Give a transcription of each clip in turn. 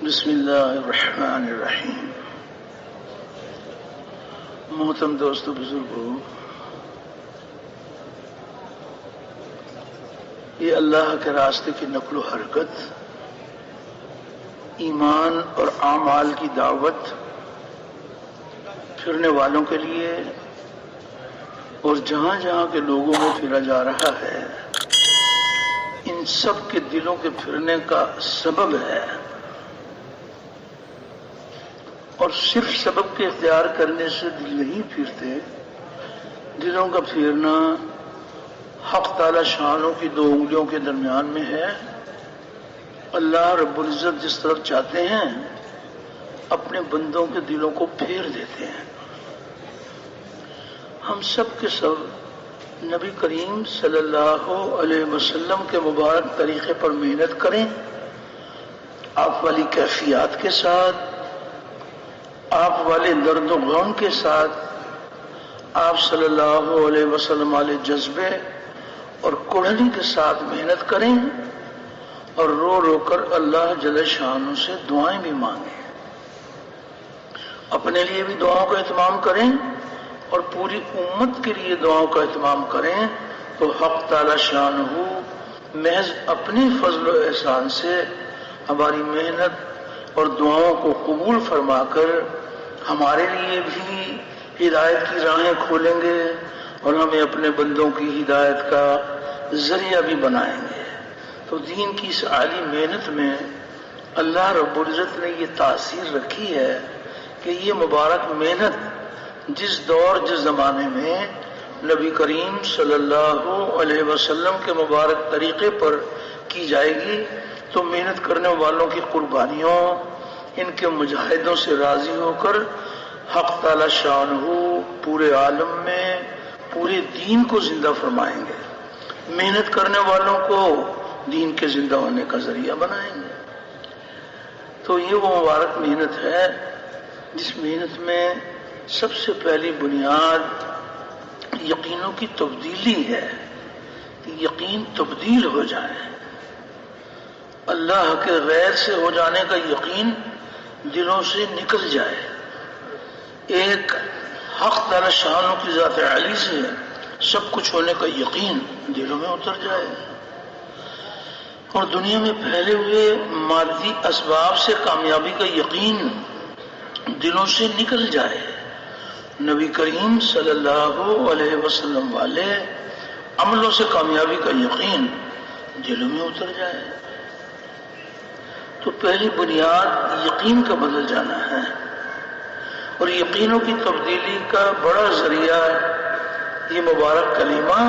بسم اللہ الرحمن الرحیم۔ محترم دوستو، بزرگوں، یہ اللہ کے راستے کی نقل و حرکت، ایمان اور اعمال کی دعوت پھرنے والوں کے لیے اور جہاں جہاں کے لوگوں میں پھرا جا رہا ہے، ان سب کے دلوں کے پھرنے کا سبب ہے، اور صرف سبب کے اختیار کرنے سے دل نہیں پھرتے۔ دلوں کا پھرنا حق تعالی شانوں کی دو انگلیوں کے درمیان میں ہے۔ اللہ رب العزت جس طرف چاہتے ہیں اپنے بندوں کے دلوں کو پھیر دیتے ہیں۔ ہم سب کے سب نبی کریم صلی اللہ علیہ وسلم کے مبارک طریقے پر محنت کریں، آپ والی کیفیات کے ساتھ، آپ والے درد و غم کے ساتھ، آپ صلی اللہ علیہ وسلم والے جذبے اور کڑھنی کے ساتھ محنت کریں، اور رو رو کر اللہ جل شانہ سے دعائیں بھی مانگیں۔ اپنے لیے بھی دعاؤں کا اہتمام کریں اور پوری امت کے لیے دعاؤں کا اہتمام کریں، تو حق تعالی شانہ محض اپنی فضل و احسان سے ہماری محنت اور دعاؤں کو قبول فرما کر ہمارے لیے بھی ہدایت کی راہیں کھولیں گے اور ہمیں اپنے بندوں کی ہدایت کا ذریعہ بھی بنائیں گے۔ تو دین کی اس عالی محنت میں اللہ رب العزت نے یہ تاثیر رکھی ہے کہ یہ مبارک محنت جس دور جس زمانے میں نبی کریم صلی اللہ علیہ وسلم کے مبارک طریقے پر کی جائے گی، تو محنت کرنے والوں کی قربانیوں، ان کے مجاہدوں سے راضی ہو کر حق تعالی شانہ پورے عالم میں پورے دین کو زندہ فرمائیں گے، محنت کرنے والوں کو دین کے زندہ ہونے کا ذریعہ بنائیں گے۔ تو یہ وہ مبارک محنت ہے جس محنت میں سب سے پہلی بنیاد یقینوں کی تبدیلی ہے، کہ یقین تبدیل ہو جائے، اللہ کے غیر سے ہو جانے کا یقین دلوں سے نکل جائے، ایک حق تعالی شانوں کی ذات عالی سے سب کچھ ہونے کا یقین دلوں میں اتر جائے، اور دنیا میں پھیلے ہوئے مادی اسباب سے کامیابی کا یقین دلوں سے نکل جائے، نبی کریم صلی اللہ علیہ وسلم والے عملوں سے کامیابی کا یقین دلوں میں اتر جائے۔ تو پہلی بنیاد یقین کا بدل جانا ہے، اور یقینوں کی تبدیلی کا بڑا ذریعہ یہ مبارک کلمہ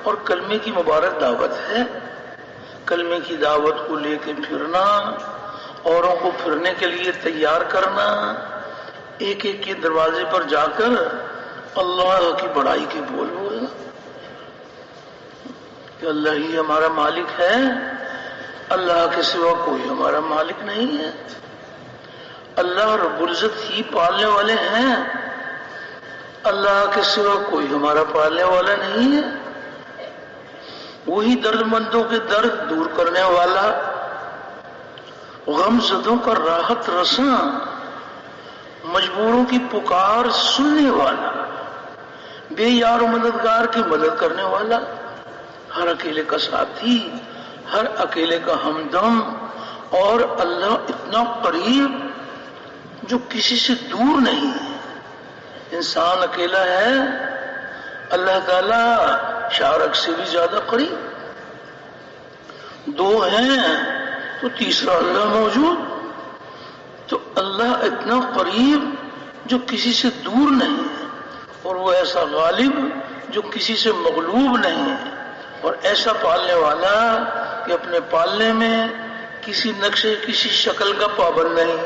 اور کلمے کی مبارک دعوت ہے۔ کلمے کی دعوت کو لے کے پھرنا، اوروں کو پھرنے کے لیے تیار کرنا، ایک ایک کے دروازے پر جا کر اللہ کی بڑائی کے بول بولنا کہ اللہ ہی ہمارا مالک ہے، اللہ کے سوا کوئی ہمارا مالک نہیں ہے، اللہ رب العزت ہی پالنے والے ہیں، اللہ کے سوا کوئی ہمارا پالنے والا نہیں ہے، وہی درد مندوں کے درد دور کرنے والا، غم زدوں کا راحت رساں، مجبوروں کی پکار سننے والا، بے یار و مددگار کی مدد کرنے والا، ہر اکیلے کا ساتھی، ہر اکیلے کا ہمدم، اور اللہ اتنا قریب جو کسی سے دور نہیں ہے۔ انسان اکیلا ہے، اللہ تعالی شارک سے بھی زیادہ قریب، دو ہیں تو تیسرا اللہ موجود، تو اللہ اتنا قریب جو کسی سے دور نہیں ہے، اور وہ ایسا غالب جو کسی سے مغلوب نہیں ہے، اور ایسا پالنے والا کہ اپنے پالنے میں کسی نقشے کسی شکل کا پابند نہیں۔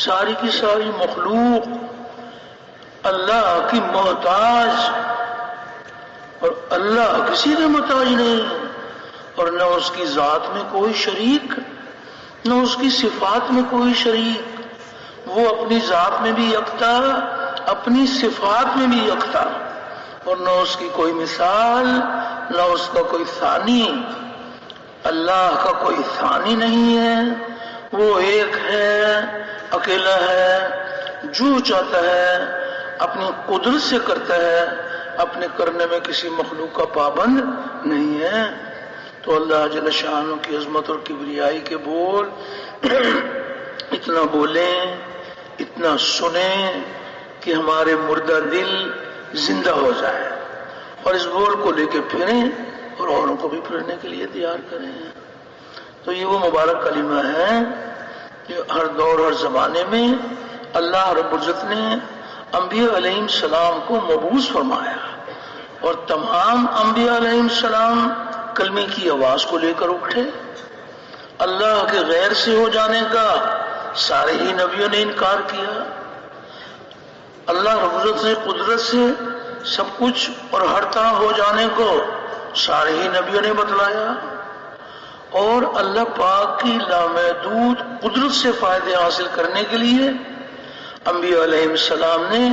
ساری کی ساری مخلوق اللہ کی محتاج، اور اللہ کسی کا محتاج نہیں، اور نہ اس کی ذات میں کوئی شریک، نہ اس کی صفات میں کوئی شریک، وہ اپنی ذات میں بھی یکتا، اپنی صفات میں بھی یکتا، اور نہ اس کی کوئی مثال، نہ اس کا کوئی ثانی۔ اللہ کا کوئی ثانی نہیں ہے، وہ اکیلا ہے، جو چاہتا ہے اپنی قدرت سے کرتا ہے، اپنے کرنے میں کسی مخلوق کا پابند نہیں ہے۔ تو اللہ جل شانہ کی عظمت اور کبریائی کے بول اتنا بولیں، اتنا سنیں کہ ہمارے مردہ دل زندہ ہو جائے، اور اس بول کو لے کے پھریں اور اوروں کو بھی پھرنے کے لیے تیار کریں۔ تو یہ وہ مبارک کلمہ ہے کہ ہر دور ہر زمانے میں اللہ رب العزت نے انبیاء علیہ السلام کو مبعوث فرمایا، اور تمام انبیاء علیہ السلام کلمے کی آواز کو لے کر اٹھے۔ اللہ کے غیر سے ہو جانے کا سارے ہی نبیوں نے انکار کیا۔ اللہ رب العزت سے قدرت سے سب کچھ اور ہر طرح ہو جانے کو سارے ہی نبیوں نے بتلایا، اور اللہ پاک کی لامحدود قدرت سے فائدے حاصل کرنے کے لیے انبیاء علیہ السلام نے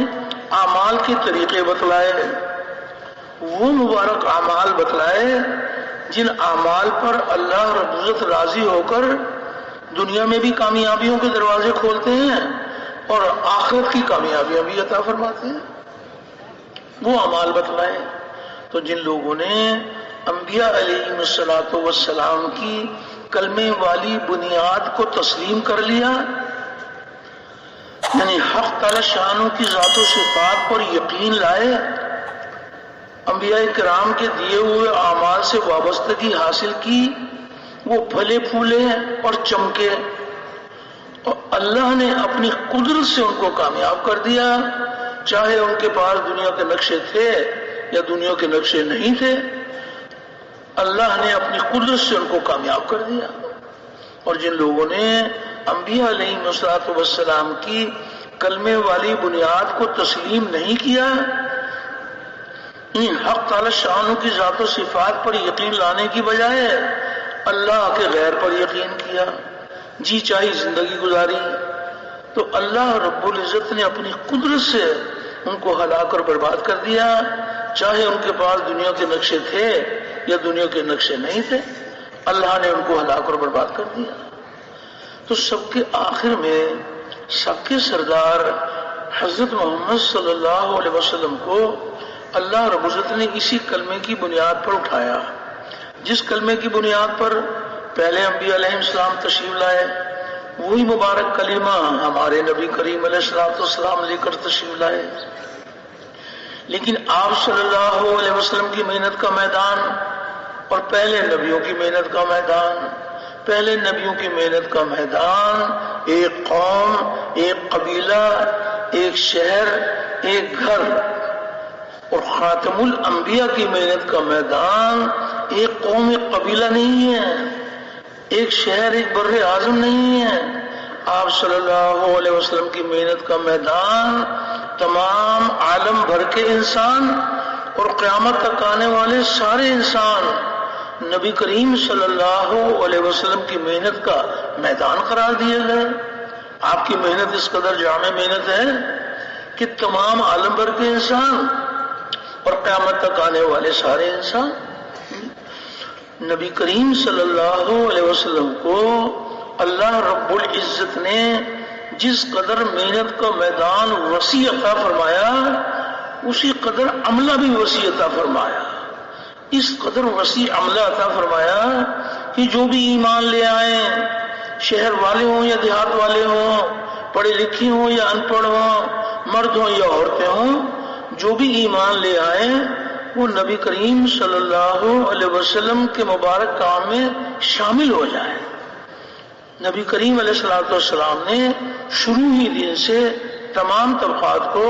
اعمال کے طریقے بتلائے، وہ مبارک اعمال بتلائے جن اعمال پر اللہ رب العزت راضی ہو کر دنیا میں بھی کامیابیوں کے دروازے کھولتے ہیں اور آخرت کی کامیابیاں بھی عطا فرماتے ہیں، وہ اعمال بتلائے۔ تو جن لوگوں نے انبیاء علیہ السلام کی کلمے والی بنیاد کو تسلیم کر لیا، یعنی حق تعالی شانوں کی ذات و صفات پر یقین لائے، انبیاء کرام کے دیے ہوئے اعمال سے وابستگی حاصل کی، وہ پھلے پھولے اور چمکے، اور اللہ نے اپنی قدرت سے ان کو کامیاب کر دیا، چاہے ان کے پاس دنیا کے نقشے تھے یا دنیا کے نقشے نہیں تھے، اللہ نے اپنی قدرت سے ان کو کامیاب کر دیا۔ اور جن لوگوں نے انبیاء علیہ السلام کی کلمے والی بنیاد کو تسلیم نہیں کیا، ان حق تعالی شانوں کی ذات و صفات پر یقین لانے کی بجائے اللہ کے غیر پر یقین کیا، جی چاہی زندگی گزاری، تو اللہ رب العزت نے اپنی قدرت سے ان کو ہلاک اور برباد کر دیا، چاہے ان کے پاس دنیا کے نقشے تھے یا دنیا کے نقشے نہیں تھے، اللہ نے ان کو ہلاک اور برباد کر دیا۔ تو سب کے آخر میں سب کے سردار حضرت محمد صلی اللہ علیہ وسلم کو اللہ رب العزت نے اسی کلمے کی بنیاد پر اٹھایا، جس کلمے کی بنیاد پر پہلے انبیاء علیہ السلام تشریف لائے، وہی مبارک کلمہ ہمارے نبی کریم علیہ السلام لے کر تشریف لائے۔ لیکن آپ صلی اللہ علیہ وسلم کی محنت کا میدان اور پہلے نبیوں کی محنت کا میدان، پہلے نبیوں کی محنت کا میدان ایک قوم، ایک قبیلہ، ایک شہر، ایک گھر، اور خاتم الانبیاء کی محنت کا میدان ایک قوم، ایک قبیلہ نہیں ہے، ایک شہر، ایک بر اعظم نہیں ہے۔ آپ صلی اللہ علیہ وسلم کی محنت کا میدان تمام عالم بھر کے انسان اور قیامت تک آنے والے سارے انسان نبی کریم صلی اللہ علیہ وسلم کی محنت کا میدان قرار دیے گئے۔ آپ کی محنت اس قدر جامع محنت ہے کہ تمام عالم بھر کے انسان اور قیامت تک آنے والے سارے انسان نبی کریم صلی اللہ علیہ وسلم کو اللہ رب العزت نے جس قدر محنت کا میدان وسیع عطا فرمایا، اسی قدر عملہ بھی وسیع عطا فرمایا، اس قدر وسیع عملہ عطا فرمایا کہ جو بھی ایمان لے آئیں، شہر والے ہوں یا دیہات والے ہوں، پڑھے لکھے ہوں یا ان پڑھ ہوں، مرد ہوں یا عورتیں ہوں، جو بھی ایمان لے آئیں وہ نبی کریم صلی اللہ علیہ وسلم کے مبارک کام میں شامل ہو جائیں۔ نبی کریم علیہ السلام نے شروع ہی دن سے تمام طبقات کو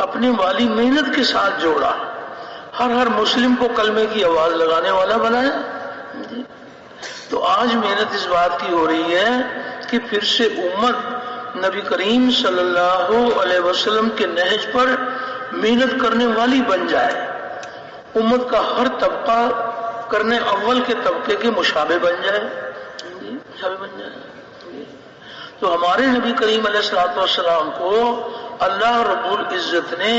اپنے والی محنت کے ساتھ جوڑا، ہر مسلم کو کلمے کی آواز لگانے والا بنایا۔ تو آج محنت اس بات کی ہو رہی ہے کہ پھر سے امت نبی کریم صلی اللہ علیہ وسلم کے نہج پر محنت کرنے والی بن جائے، امت کا ہر طبقہ کرنے اول کے طبقے کے مشابہ بن جائے، تو ہمارے نبی کریم علیہ السلام کو اللہ رب العزت نے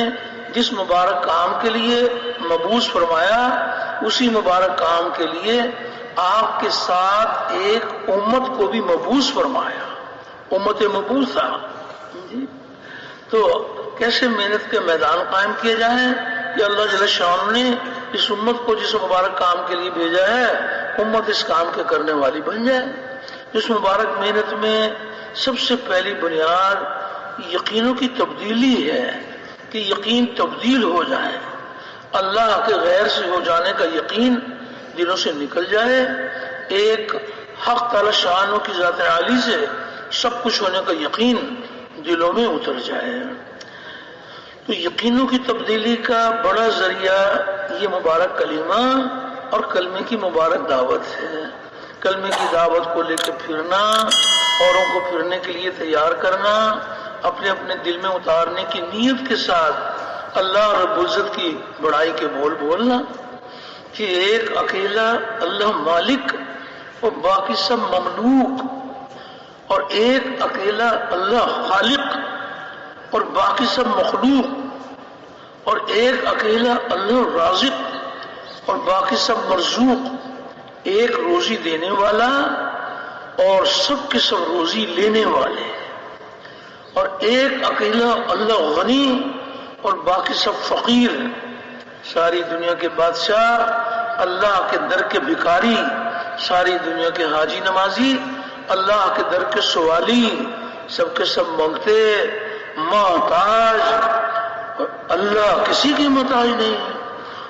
جس مبارک کام کے لیے مبعوث فرمایا، اسی مبارک کام کے لیے آپ کے ساتھ ایک امت کو بھی مبعوث فرمایا، امت مبعوثہ، تو کیسے محنت کے میدان قائم کیے جائیں کہ اللہ جل شان نے اس امت کو جس مبارک کام کے لیے بھیجا ہے امت اس کام کے کرنے والی بن جائے. اس مبارک محنت میں سب سے پہلی بنیاد یقینوں کی تبدیلی ہے کہ یقین تبدیل ہو جائے, اللہ کے غیر سے ہو جانے کا یقین دلوں سے نکل جائے, ایک حق تعالی شانوں کی ذات عالی سے سب کچھ ہونے کا یقین دلوں میں اتر جائے. تو یقینوں کی تبدیلی کا بڑا ذریعہ یہ مبارک کلمہ اور کلمے کی مبارک دعوت ہے. کلمے کی دعوت کو لے کے پھرنا, اوروں کو پھرنے کے لیے تیار کرنا, اپنے اپنے دل میں اتارنے کی نیت کے ساتھ اللہ رب العزت کی بڑائی کے بول بولنا کہ ایک اکیلا اللہ مالک اور باقی سب مملوک, اور ایک اکیلا اللہ خالق اور باقی سب مخلوق, اور ایک اکیلا اللہ رازق اور باقی سب مرزوق, ایک روزی دینے والا اور سب کے سب روزی لینے والے, اور ایک اکیلا اللہ غنی اور باقی سب فقیر. ساری دنیا کے بادشاہ اللہ کے در کے بھکاری, ساری دنیا کے حاجی نمازی اللہ کے در کے سوالی, سب کے سب مانگتے محتاج, اور اللہ کسی کی محتاج نہیں,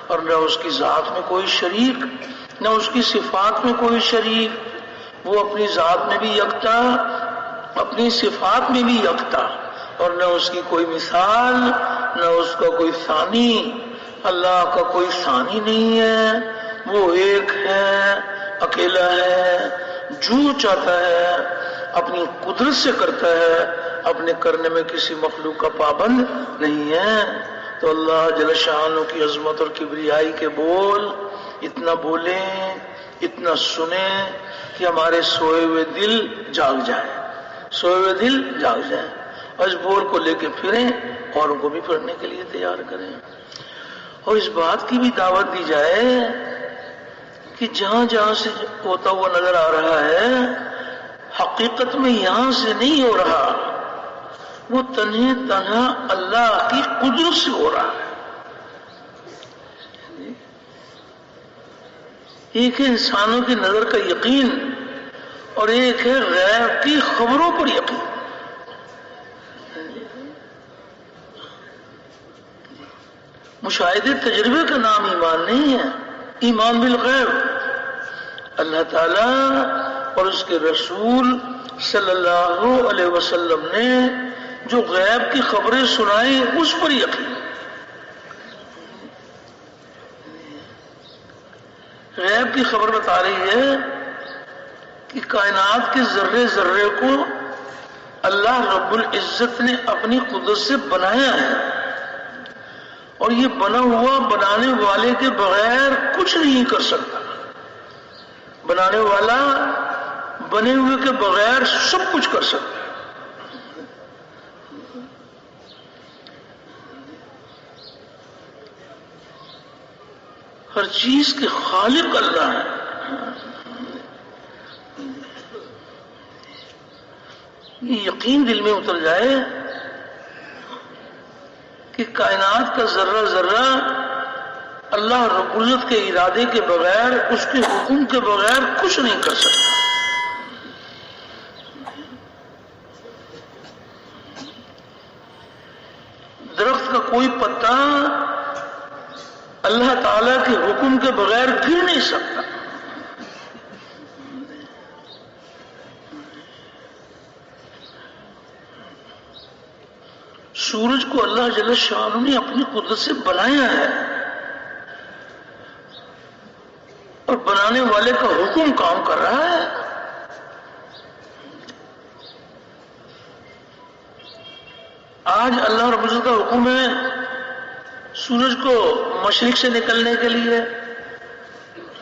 اور نہ اس کی ذات میں کوئی شریک نہ اس کی صفات میں کوئی شریک. وہ اپنی ذات میں بھی یکتا, اپنی صفات میں بھی یکتا, اور نہ اس کی کوئی مثال نہ اس کا کوئی ثانی. اللہ کا کوئی ثانی نہیں ہے, وہ ایک ہے, اکیلا ہے, جو چاہتا ہے اپنی قدرت سے کرتا ہے, اپنے کرنے میں کسی مخلوق کا پابند نہیں ہے. تو اللہ جل شانہ کی عظمت اور کبریائی کے بول اتنا بولیں, اتنا سنیں کہ ہمارے سوئے ہوئے دل جاگ جائیں, سوئے ہوئے دل جاگ جائیں, اور اس بول کو لے کے پھریں, اوروں کو بھی پھرنے کے لیے تیار کریں. اور اس بات کی بھی دعوت دی جائے کہ جہاں جہاں سے ہوتا ہوا نظر آ رہا ہے حقیقت میں یہاں سے نہیں ہو رہا, وہ تنہا اللہ کی قدرت سے ہو رہا ہے. ایک ہے انسانوں کی نظر کا یقین, اور ایک ہے غیب کی خبروں پر یقین. مشاہدے تجربے کا نام ایمان نہیں ہے, ایمان بالغیب. اللہ تعالی اور اس کے رسول صلی اللہ علیہ وسلم نے جو غیب کی خبریں سنائی اس پر یقین. غیب کی خبر بتا رہی ہے کہ کائنات کے ذرے ذرے کو اللہ رب العزت نے اپنی قدرت سے بنایا ہے, اور یہ بنا ہوا بنانے والے کے بغیر کچھ نہیں کر سکتا. بنانے والا بنے ہوئے کے بغیر سب کچھ کر سکتا ہے. ہر چیز کے خالق اللہ ہے. یہ یقین دل میں اتر جائے کہ کائنات کا ذرہ ذرہ اللہ رب العزت کے ارادے کے بغیر, اس کے حکم کے بغیر کچھ نہیں کر سکتا. درخت کا کوئی پتا اللہ تعالی کے حکم کے بغیر گر نہیں سکتا. سورج کو اللہ جل شانہ نے اپنی قدرت سے بنایا ہے, اور بنانے والے کا حکم کام کر رہا ہے. آج اللہ رب العزت کا حکم ہے سورج کو مشرق سے نکلنے کے لیے,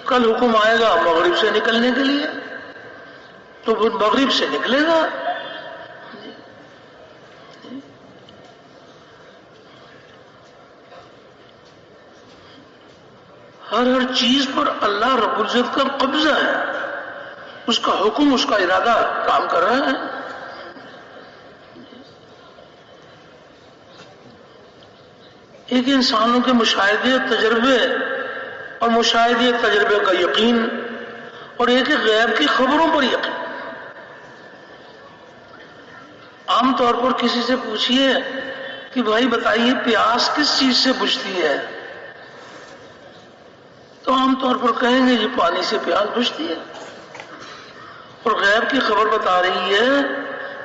کل حکم آئے گا مغرب سے نکلنے کے لیے, تو وہ مغرب سے نکلے گا. ہر چیز پر اللہ رب العزت کا قبضہ ہے, اس کا حکم, اس کا ارادہ کام کر رہا ہے. ایک انسانوں کے مشاہدے تجربے اور مشاہدے تجربے کا یقین، اور ایک غیب کی خبروں پر یقین۔ عام طور پر کسی سے پوچھئے کہ بھائی بتائیے پیاس کس چیز سے بجھتی ہے، تو عام طور پر کہیں گے جی پانی سے پیاس بجھتی ہے، اور غیب کی خبر بتا رہی ہے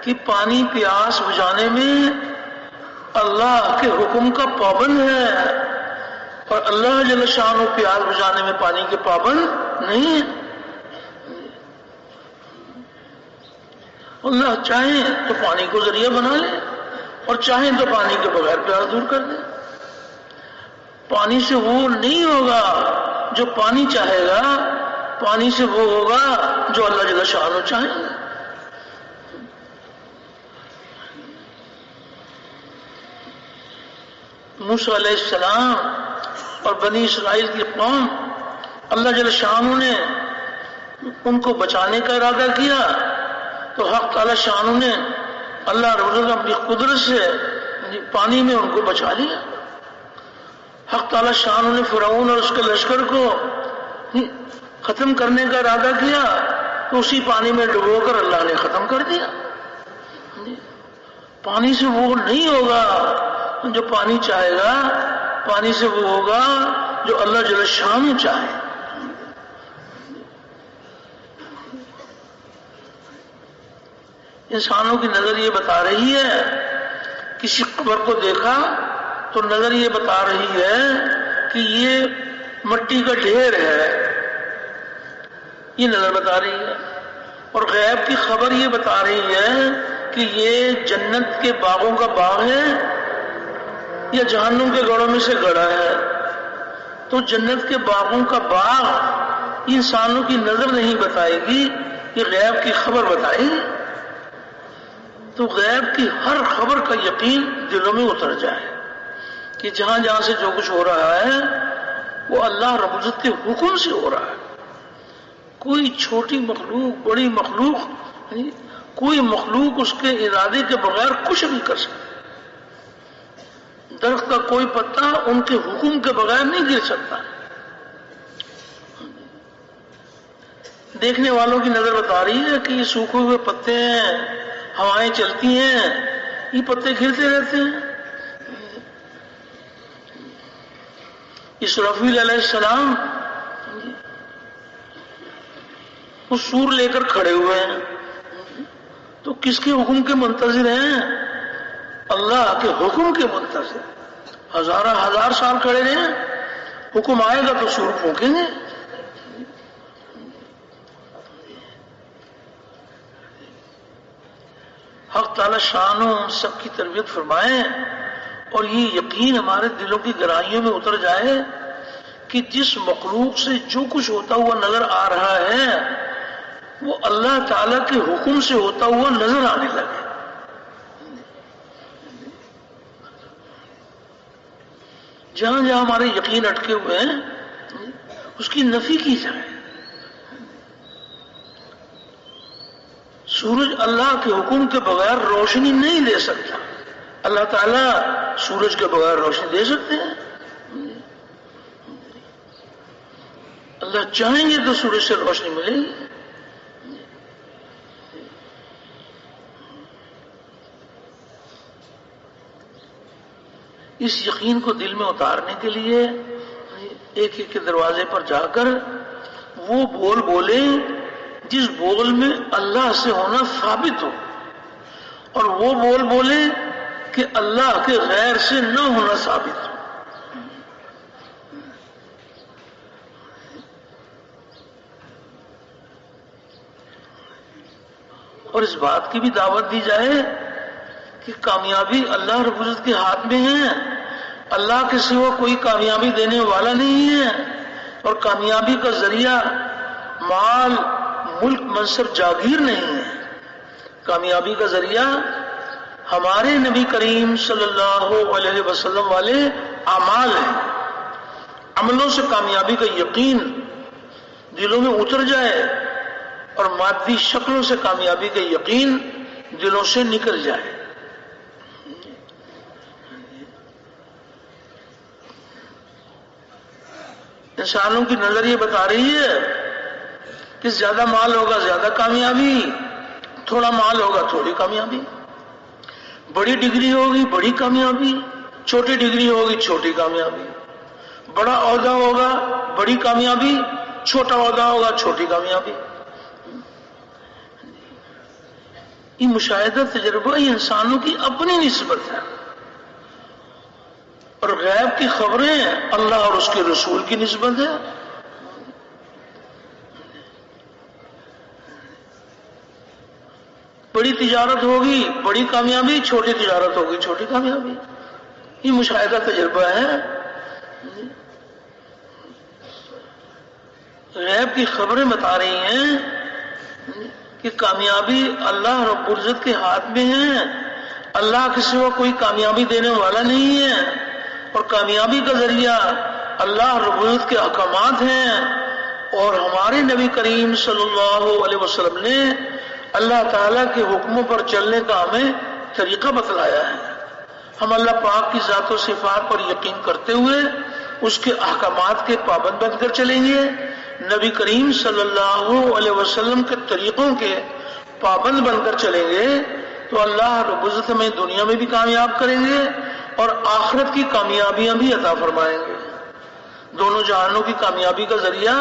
کہ پانی پیاس بجھانے میں اللہ کے حکم کا پابند ہے، اور اللہ جل شانہ پیاس بجھانے میں پانی کے پابند نہیں ہے۔ اللہ چاہیں تو پانی کو ذریعہ بنا لے، اور چاہیں تو پانی کے بغیر پیاس دور کر دے۔ پانی سے وہ نہیں ہوگا جو پانی چاہے گا، پانی سے وہ ہوگا جو اللہ جل شانہ چاہیں گے۔ موسیٰ علیہ السلام اور بنی اسرائیل کی قوم، اللہ جل شانہ نے ان کو بچانے کا ارادہ کیا تو حق تعالی شانہ نے اللہ رب العزت اپنی قدرت سے پانی میں ان کو بچا لیا۔ حق تعالی شانہ نے فرعون اور اس کے لشکر کو ختم کرنے کا ارادہ کیا تو اسی پانی میں ڈبو کر اللہ نے ختم کر دیا۔ پانی سے وہ نہیں ہوگا جو پانی چاہے گا، پانی سے وہ ہوگا جو اللہ جل شانہ چاہے۔ انسانوں کی نظر یہ بتا رہی ہے، کسی قبر کو دیکھا تو نظر یہ بتا رہی ہے کہ یہ مٹی کا ڈھیر ہے، یہ نظر بتا رہی ہے، اور غیب کی خبر یہ بتا رہی ہے کہ یہ جنت کے باغوں کا باغ ہے یا جہنم کے گڑھوں میں سے گڑھا ہے۔ تو جنت کے باغوں کا باغ انسانوں کی نظر نہیں بتائے گی، یہ غیب کی خبر بتائے گی۔ تو غیب کی ہر خبر کا یقین دلوں میں اتر جائے کہ جہاں جہاں سے جو کچھ ہو رہا ہے وہ اللہ رب العزت کے حکم سے ہو رہا ہے۔ کوئی چھوٹی مخلوق، بڑی مخلوق، کوئی مخلوق اس کے ارادے کے بغیر کچھ نہیں کر سکتی۔ درخت کا کوئی پتا ان کے حکم کے بغیر نہیں گر سکتا۔ دیکھنے والوں کی نظر بتا رہی ہے کہ یہ سوکھے ہوئے پتے ہیں، ہوائیں چلتی ہیں، یہ پتے گرتے رہتے ہیں۔ اسرافیل علیہ السلام وہ سور لے کر کھڑے ہوئے ہیں، تو کس کے حکم کے منتظر ہیں؟ اللہ کے حکم کے منتظر۔ ہزار سال کھڑے رہے، حکم آئے گا تو سور پھونکیں گے۔ حق تعالی شانہ ہم سب کی تربیت فرمائے اور یہ یقین ہمارے دلوں کی گہرائیوں میں اتر جائے کہ جس مخلوق سے جو کچھ ہوتا ہوا نظر آ رہا ہے وہ اللہ تعالی کے حکم سے ہوتا ہوا نظر آنے لگے۔ جہاں جہاں ہمارے یقین اٹکے ہوئے ہیں اس کی نفی کی جائے۔ سورج اللہ کے حکم کے بغیر روشنی نہیں دے سکتا، اللہ تعالیٰ سورج کے بغیر روشنی دے سکتے ہیں؟ اللہ چاہیں گے تو سورج سے روشنی ملے گی۔ اس یقین کو دل میں اتارنے کے لیے ایک ایک کے دروازے پر جا کر وہ بول بولے جس بول میں اللہ سے ہونا ثابت ہو، اور وہ بول بولے کہ اللہ کے غیر سے نہ ہونا ثابت ہو۔ اور اس بات کی بھی دعوت دی جائے کہ کامیابی اللہ رب العزت کے ہاتھ میں ہے، اللہ کے سوا کوئی کامیابی دینے والا نہیں ہے، اور کامیابی کا ذریعہ مال، ملک، منصب، جاگیر نہیں ہے۔ کامیابی کا ذریعہ ہمارے نبی کریم صلی اللہ علیہ وسلم والے اعمال ہیں۔ عملوں سے کامیابی کا یقین دلوں میں اتر جائے اور مادی شکلوں سے کامیابی کا یقین دلوں سے نکل جائے۔ انسانوں کی نظر یہ بتا رہی ہے کہ زیادہ مال ہوگا زیادہ کامیابی، تھوڑا مال ہوگا تھوڑی کامیابی، بڑی ڈگری ہوگی بڑی کامیابی، چھوٹی ڈگری ہوگی چھوٹی کامیابی، بڑا عہدہ ہوگا بڑی کامیابی، چھوٹا عہدہ ہوگا چھوٹی کامیابی۔ یہ مشاہدہ تجربہ یہ انسانوں کی اپنی نسبت ہے، اور غیب کی خبریں اللہ اور اس کے رسول کی نسبت ہے۔ بڑی تجارت ہوگی بڑی کامیابی، چھوٹی تجارت ہوگی چھوٹی کامیابی، یہ مشاہدہ تجربہ ہے۔ غیب کی خبریں بتا رہی ہیں کہ کامیابی اللہ رب العزت کے ہاتھ میں ہے، اللہ کے سوا کوئی کامیابی دینے والا نہیں ہے، اور کامیابی کا ذریعہ اللہ رب العزت کے احکامات ہیں، اور ہمارے نبی کریم صلی اللہ علیہ وسلم نے اللہ تعالیٰ کے حکموں پر چلنے کا ہمیں طریقہ بتلایا ہے۔ ہم اللہ پاک کی ذات و صفات پر یقین کرتے ہوئے اس کے احکامات کے پابند بن کر چلیں گے، نبی کریم صلی اللہ علیہ وسلم کے طریقوں کے پابند بن کر چلیں گے تو اللہ رب العزت ہمیں دنیا میں بھی کامیاب کریں گے اور آخرت کی کامیابیاں بھی عطا فرمائیں گے۔ دونوں جہانوں کی کامیابی کا ذریعہ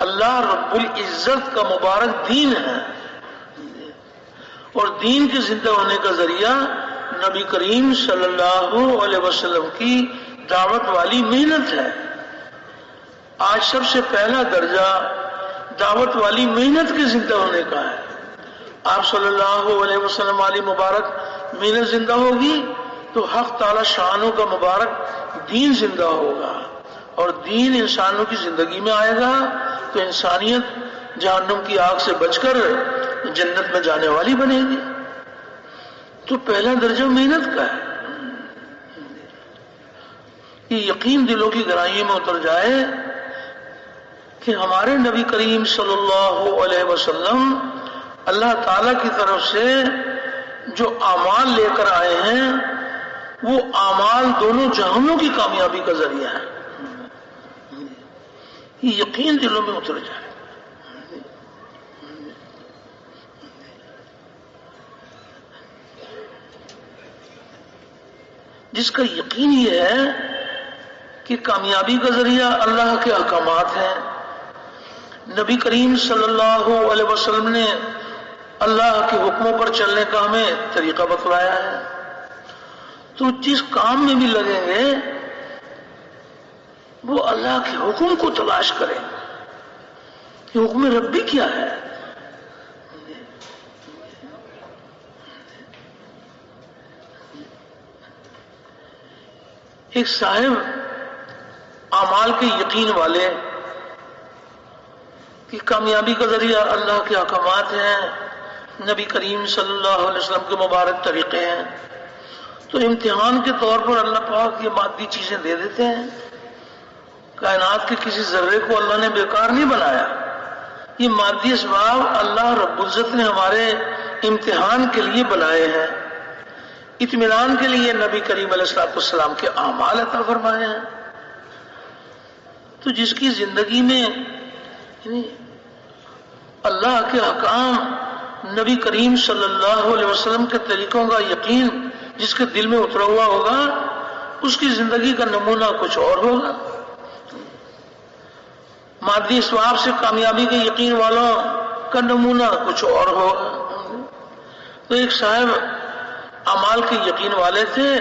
اللہ رب العزت کا مبارک دین ہے، اور دین کے زندہ ہونے کا ذریعہ نبی کریم صلی اللہ علیہ وسلم کی دعوت والی محنت ہے۔ آج سب سے پہلا درجہ دعوت والی محنت کے زندہ ہونے کا ہے۔ آپ صلی اللہ علیہ وسلم والی مبارک محنت زندہ ہوگی تو حق تعالی شانوں کا مبارک دین زندہ ہوگا، اور دین انسانوں کی زندگی میں آئے گا تو انسانیت جہنم کی آگ سے بچ کر جنت میں جانے والی بنے گی۔ تو پہلا درجہ محنت کا ہے۔ یہ یقین دلوں کی گہرائیوں میں اتر جائے کہ ہمارے نبی کریم صلی اللہ علیہ وسلم اللہ تعالی کی طرف سے جو اعمال لے کر آئے ہیں وہ اعمال دونوں جہانوں کی کامیابی کا ذریعہ ہے۔ یہ یقین دلوں میں اتر جائے۔ جس کا یقین یہ ہے کہ کامیابی کا ذریعہ اللہ کے احکامات ہیں، نبی کریم صلی اللہ علیہ وسلم نے اللہ کے حکموں پر چلنے کا ہمیں طریقہ بتلایا ہے، تو جس کام میں بھی لگیں گے وہ اللہ کے حکم کو تلاش کریں کہ حکم ربی کیا ہے۔ ایک صاحب اعمال کے یقین والے کہ کامیابی کا ذریعہ اللہ کے احکامات ہیں، نبی کریم صلی اللہ علیہ وسلم کے مبارک طریقے ہیں، تو امتحان کے طور پر اللہ پاک یہ مادی چیزیں دے دیتے ہیں۔ کائنات کے کسی ذرے کو اللہ نے بیکار نہیں بنایا، یہ مادی اسباب اللہ رب العزت نے ہمارے امتحان کے لیے بنائے ہیں، اطمینان کے لیے نبی کریم علیہ السلام کے اعمال عطا فرمائے ہیں۔ تو جس کی زندگی میں اللہ کے احکام، نبی کریم صلی اللہ علیہ وسلم کے طریقوں کا یقین جس کے دل میں اترا ہوا ہوگا، اس کی زندگی کا نمونہ کچھ اور ہوگا۔ مادی اسباب سے کامیابی کے یقین والوں کا نمونہ کچھ اور ہوگا۔ تو ایک صاحب اعمال کے یقین والے تھے،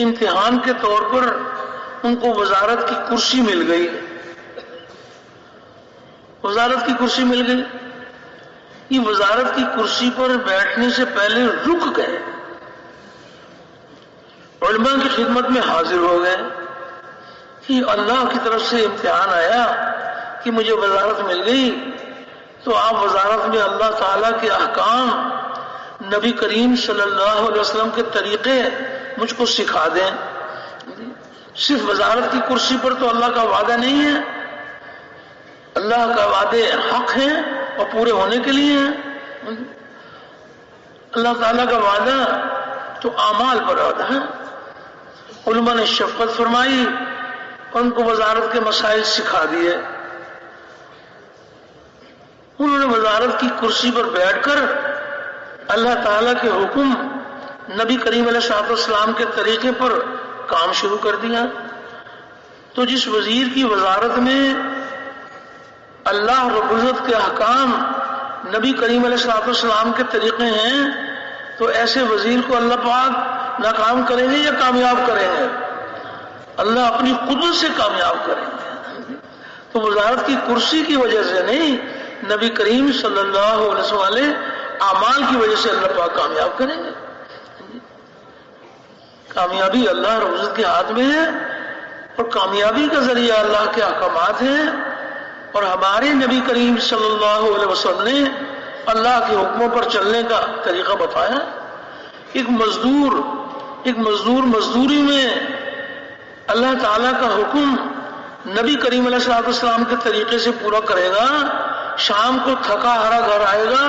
امتحان کے طور پر ان کو وزارت کی کرسی مل گئی، وزارت کی کرسی مل گئی۔ یہ وزارت کی کرسی پر بیٹھنے سے پہلے رک گئے، علماء کی خدمت میں حاضر ہو گئے کہ اللہ کی طرف سے امتحان آیا کہ مجھے وزارت مل گئی، تو آپ وزارت میں اللہ تعالیٰ کے احکام، نبی کریم صلی اللہ علیہ وسلم کے طریقے مجھ کو سکھا دیں۔ صرف وزارت کی کرسی پر تو اللہ کا وعدہ نہیں ہے، اللہ کا وعدے حق ہیں اور پورے ہونے کے لیے ہیں۔ اللہ تعالیٰ کا وعدہ تو اعمال پر وعدہ ہے۔ علماء نے شفقت فرمائی ان کو وزارت کے مسائل سکھا دیے. انہوں نے وزارت کی کرسی پر بیٹھ کر اللہ تعالیٰ کے حکم نبی کریم علیہ الصلوۃ والسلام کے طریقے پر کام شروع کر دیا. تو جس وزیر کی وزارت میں اللہ رب العزت کے احکام نبی کریم علیہ الصلوۃ والسلام کے طریقے ہیں تو ایسے وزیر کو اللہ پاک ناکام کریں گے یا کامیاب کریں گے؟ اللہ اپنی قدرت سے کامیاب کریں گے. تو وزارت کی کرسی کی وجہ سے نہیں، نبی کریم صلی اللہ علیہ وسلم والے اعمال کی وجہ سے اللہ پاک کامیاب کریں گے. کامیابی اللہ رب العزت کے ہاتھ میں ہے اور کامیابی کا ذریعہ اللہ کے احکامات ہیں. اور ہمارے نبی کریم صلی اللہ علیہ وسلم نے اللہ کے حکموں پر چلنے کا طریقہ بتایا. ایک مزدور مزدوری میں اللہ تعالیٰ کا حکم نبی کریم علیہ الصلوۃ والسلام کے طریقے سے پورا کرے گا، شام کو تھکا ہارا گھر آئے گا،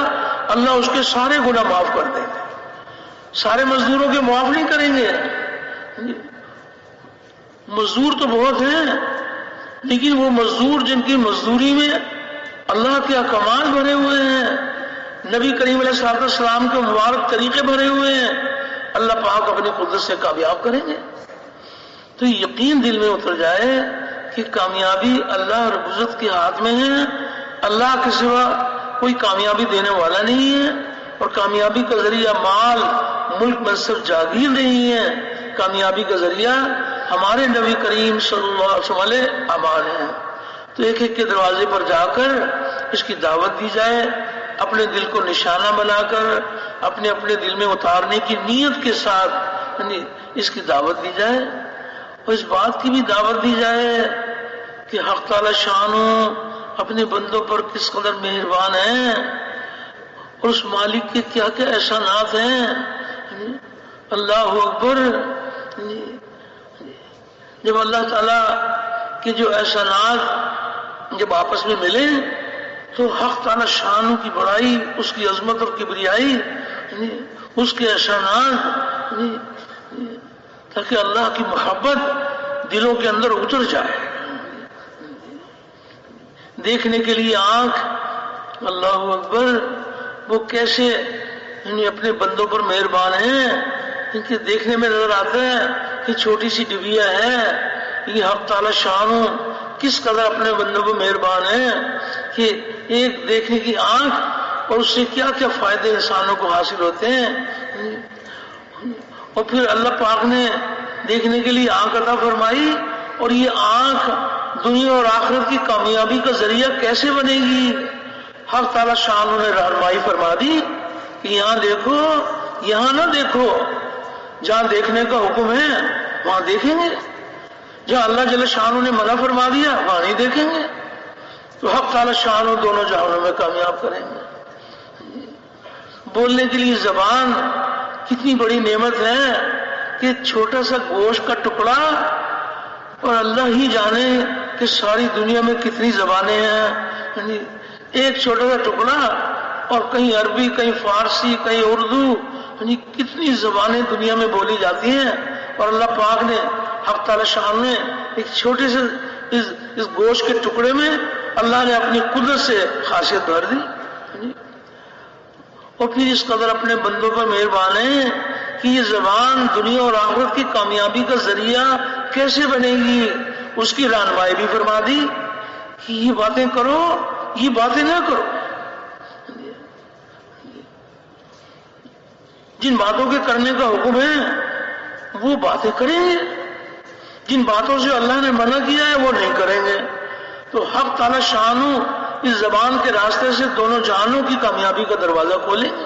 اللہ اس کے سارے گناہ معاف کر دیں گے. سارے مزدوروں کے معاف نہیں کریں گے. مزدور تو بہت ہیں، لیکن وہ مزدور جن کی مزدوری میں اللہ کے احکامات بھرے ہوئے ہیں، نبی کریم علیہ الصلوۃ والسلام کے مبارک طریقے بھرے ہوئے ہیں، اللہ پاک اپنی قدرت سے کامیاب کریں گے. تو یقین دل میں اتر جائے کہ کامیابی اللہ رب العزت کے ہاتھ میں ہے. اللہ کے سوا کوئی کامیابی دینے والا نہیں ہے، اور کامیابی کا ذریعہ مال، ملک، منصب، جاگیر نہیں ہے. کامیابی کا ذریعہ ہمارے نبی کریم صلی اللہ علیہ وسلم والے اعمال ہیں. تو ایک ایک کے دروازے پر جا کر اس کی دعوت دی جائے، اپنے دل کو نشانہ بنا کر اپنے اپنے دل میں اتارنے کی نیت کے ساتھ اس کی دعوت دی جائے. اور اس بات کی بھی دعوت دی جائے کہ حق تعالی شانو اپنے بندوں پر کس قدر مہربان ہیں اور اس مالک کے کیا کیا احسانات ہیں. اللہ اکبر. جب اللہ تعالیٰ کے جو احسانات جب آپس میں ملیں تو حق تعالی شانوں کی بڑائی، اس کی عظمت اور کبریائی، اس کے احسانات، تاکہ اللہ کی محبت دلوں کے اندر اتر جائے. دیکھنے کے لیے آنکھ، اللہ اکبر، وہ کیسے اپنے بندوں پر مہربان ہیں. ان کے دیکھنے میں نظر آتا ہے کہ چھوٹی سی ڈبیا ہے، یہ حق تعالی شانو کس قدر اپنے بندوں کو مہربان ہیں کہ ایک دیکھنے کی آنکھ اور اس سے کیا کیا فائدے انسانوں کو حاصل ہوتے ہیں. اور پھر اللہ پاک نے دیکھنے کے لیے آنکھ عطا فرمائی، اور یہ آنکھ دنیا اور آخرت کی کامیابی کا ذریعہ کیسے بنے گی؟ حق تعالی شانو نے رہنمائی فرما دی کہ یہاں دیکھو، یہاں نہ دیکھو. جہاں دیکھنے کا حکم ہے وہاں دیکھیں گے، جہاں اللہ جل شانو نے منع فرما دیا وہاں نہیں دیکھیں گے. تو حق تعالی شانو دونوں جہانوں میں کامیاب کریں گے. بولنے کے لیے زبان کتنی بڑی نعمت ہے کہ چھوٹا سا گوشت کا ٹکڑا، اور اللہ ہی جانے کہ ساری دنیا میں کتنی زبانیں ہیں. ایک چھوٹا سا ٹکڑا اور کہیں عربی، کہیں فارسی، کہیں اردو، کتنی زبانیں دنیا میں بولی جاتی ہیں. اور اللہ پاک نے، حق تعالی شان نے ایک چھوٹے سے اس گوشت کے ٹکڑے میں اللہ نے اپنی قدرت سے خاصیت بھر دی. اور پھر اس قدر اپنے بندوں پر مہربان ہیں کہ یہ زبان دنیا اور آخرت کی کامیابی کا ذریعہ کیسے بنے گی، اس کی رہنمائی بھی فرما دی کہ یہ باتیں کرو، یہ باتیں نہ کرو. جن باتوں کے کرنے کا حکم ہے وہ باتیں کریں گے، جن باتوں سے اللہ نے منع کیا ہے وہ نہیں کریں گے. تو حق تعالی شانو اس زبان کے راستے سے دونوں جہانوں کی کامیابی کا دروازہ کھولیں گے.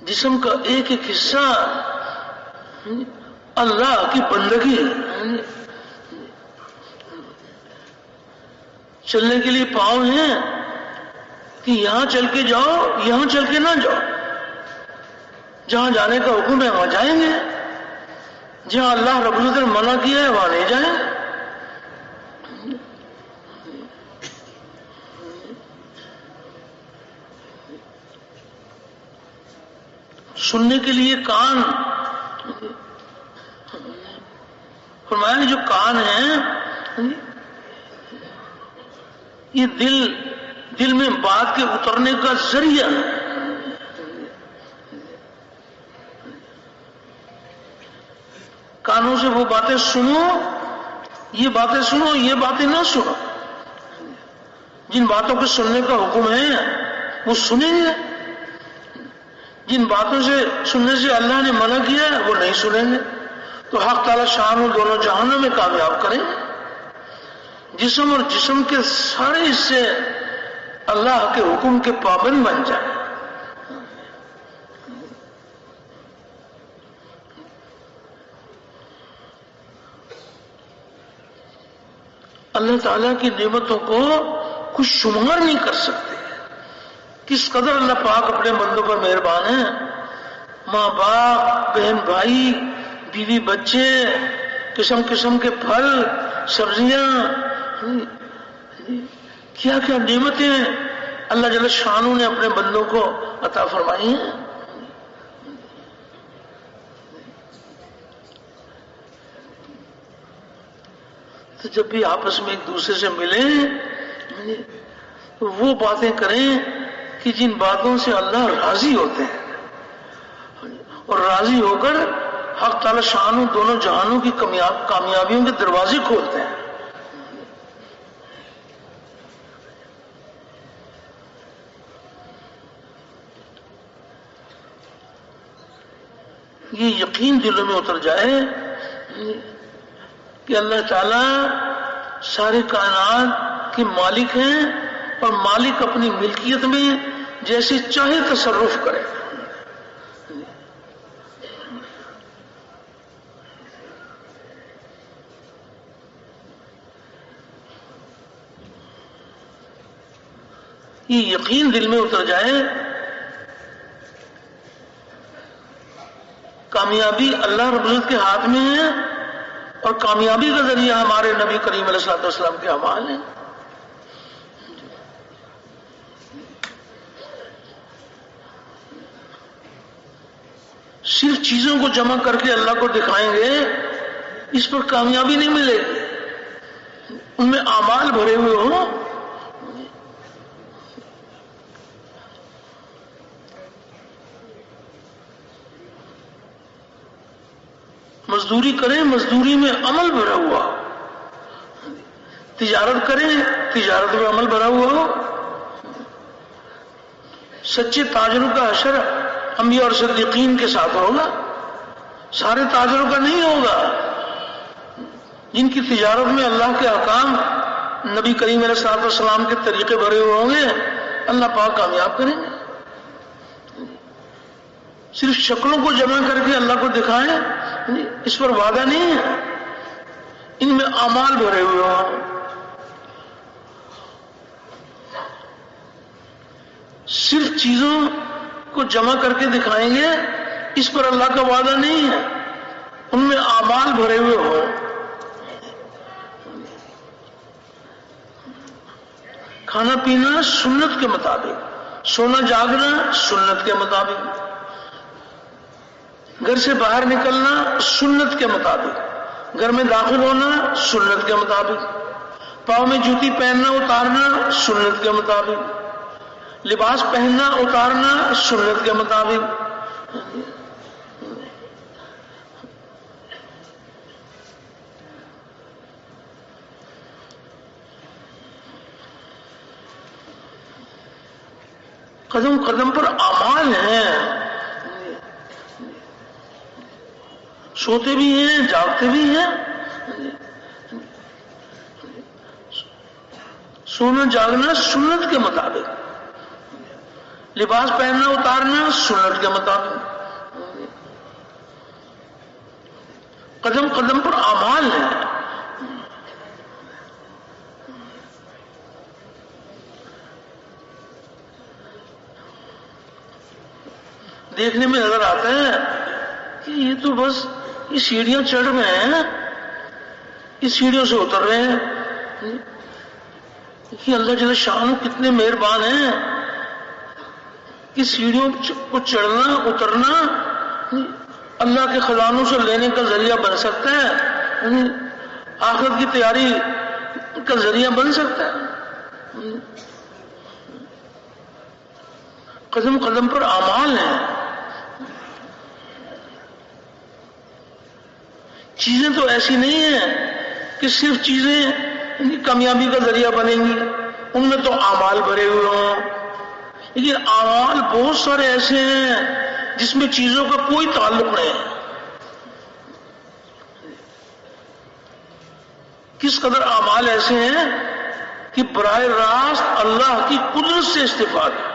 جسم کا ایک ایک حصہ اللہ کی بندگی. چلنے کے لیے پاؤں ہیں کہ یہاں چل کے جاؤ، یہاں چل کے نہ جاؤ. جہاں جانے کا حکم ہے وہاں جائیں گے، جہاں اللہ رب العزت نے منع کیا ہے وہاں نہیں جائیں. سننے کے لیے کان، فرمایا جو کان ہیں یہ دل میں بات کے اترنے کا ذریعہ ہے. کانوں سے وہ باتیں سنو، یہ باتیں سنو، یہ باتیں نہ سنو. جن باتوں کے سننے کا حکم ہے وہ سنیں گے، جن باتوں سے سننے سے اللہ نے منع کیا ہے وہ نہیں سنیں گے. تو حق تعالی شان دونوں جہانوں میں کامیاب کریں گے. جسم اور جسم کے سارے حصے اللہ کے حکم کے پابند بن جائیں. اللہ تعالیٰ کی نعمتوں کو کچھ شمار نہیں کر سکتے. کس قدر اللہ پاک اپنے بندوں پر مہربان ہیں. ماں باپ، بہن بھائی، بیوی بچے، قسم قسم کے پھل سبزیاں، کیا کیا نعمتیں اللہ جل شانہ نے اپنے بندوں کو عطا فرمائی ہیں. تو جب بھی آپس میں ایک دوسرے سے ملیں تو وہ باتیں کریں کہ جن باتوں سے اللہ راضی ہوتے ہیں، اور راضی ہو کر حق تعالی شان دونوں جہانوں کی کامیابیوں کے دروازے کھولتے ہیں. یہ یقین دلوں میں اتر جائے کہ اللہ تعالیٰ سارے کائنات کے مالک ہیں اور مالک اپنی ملکیت میں جیسے چاہے تصرف کرے. یہ یقین دل میں اتر جائے. کامیابی اللہ رب العزت کے ہاتھ میں ہے اور کامیابی کا ذریعہ ہمارے نبی کریم علیہ الصلوۃ والسلام کے اعمال ہیں. صرف چیزوں کو جمع کر کے اللہ کو دکھائیں گے اس پر کامیابی نہیں ملے گی. ان میں اعمال بھرے ہوئے ہوں. مزدوری کریں، مزدوری میں عمل بھرا ہوا. تجارت کریں، تجارت میں عمل بھرا ہوا ہو. سچے تاجروں کا حشر انبیاء اور صدیقین کے ساتھ ہوگا. سارے تاجروں کا نہیں ہوگا. جن کی تجارت میں اللہ کے احکام، نبی کریم علیہ الصلوۃ والسلام کے طریقے بھرے ہوئے ہوں گے، اللہ پاک کامیاب کریں گے. صرف شکلوں کو جمع کر کے اللہ کو دکھائیں اس پر وعدہ نہیں ہے. ان میں اعمال بھرے ہوئے ہوں. صرف چیزوں کو جمع کر کے دکھائیں گے اس پر اللہ کا وعدہ نہیں ہے. ان میں اعمال بھرے ہوئے ہوں. کھانا پینا سنت کے مطابق، سونا جاگنا سنت کے مطابق، گھر سے باہر نکلنا سنت کے مطابق، گھر میں داخل ہونا سنت کے مطابق، پاؤں میں جوتی پہننا اتارنا سنت کے مطابق، لباس پہننا اتارنا سنت کے مطابق. قدم قدم پر اعمال ہیں. سوتے بھی ہیں، جاگتے بھی ہیں. سونا جاگنا سنت کے مطابق، لباس پہننا اتارنا سنت کے مطابق. قدم قدم پر اعمال ہیں. دیکھنے میں نظر آتا ہے کہ یہ تو بس یہ سیڑھیاں چڑھ رہے ہیں، اس سیڑھیوں سے اتر رہے ہیں. کہ اللہ جل شانہ کتنے مہربان ہیں. کہ سیڑھیوں کو چڑھنا اترنا اللہ کے خزانوں سے لینے کا ذریعہ بن سکتا ہے، آخرت کی تیاری کا ذریعہ بن سکتا ہے. قدم قدم پر اعمال ہیں. چیزیں تو ایسی نہیں ہیں کہ صرف چیزیں کامیابی کا ذریعہ بنیں گی، ان میں تو اعمال بھرے ہوئے ہوں. لیکن اعمال بہت سارے ایسے ہیں جس میں چیزوں کا کوئی تعلق نہیں ہے. کس قدر اعمال ایسے ہیں کہ براہ راست اللہ کی قدرت سے استفادہ.